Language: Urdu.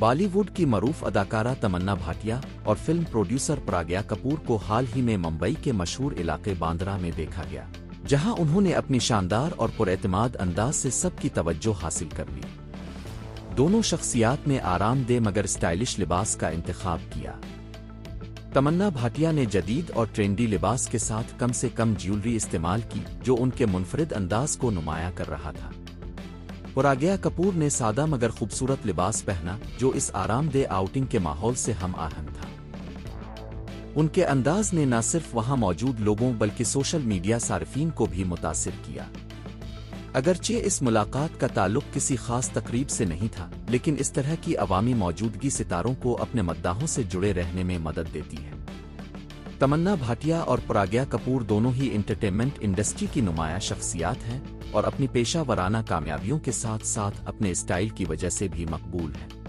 بالی ووڈ کی معروف اداکارہ تمنا بھاٹیا اور فلم پروڈیوسر پراگیا کپور کو حال ہی میں ممبئی کے مشہور علاقے باندرا میں دیکھا گیا، جہاں انہوں نے اپنی شاندار اور پراعتماد انداز سے سب کی توجہ حاصل کر لی۔ دونوں شخصیات نے آرام دہ مگر اسٹائلش لباس کا انتخاب کیا۔ تمنا بھاٹیا نے جدید اور ٹرینڈی لباس کے ساتھ کم سے کم جیولری استعمال کی، جو ان کے منفرد انداز کو نمایاں کر رہا تھا۔ پراگیا کپور نے سادہ مگر خوبصورت لباس پہنا، جو اس آرام دہ آؤٹنگ کے ماحول سے ہم آہنگ تھا۔ ان کے انداز نے نہ صرف وہاں موجود لوگوں بلکہ سوشل میڈیا صارفین کو بھی متاثر کیا۔ اگرچہ اس ملاقات کا تعلق کسی خاص تقریب سے نہیں تھا، لیکن اس طرح کی عوامی موجودگی ستاروں کو اپنے مداحوں سے جڑے رہنے میں مدد دیتی ہے۔ تمنا بھاٹیا اور پراگیا کپور دونوں ہی انٹرٹینمنٹ انڈسٹری کی نمایاں شخصیات ہیں اور اپنی پیشہ ورانہ کامیابیوں کے ساتھ ساتھ اپنے اسٹائل کی وجہ سے بھی مقبول ہیں۔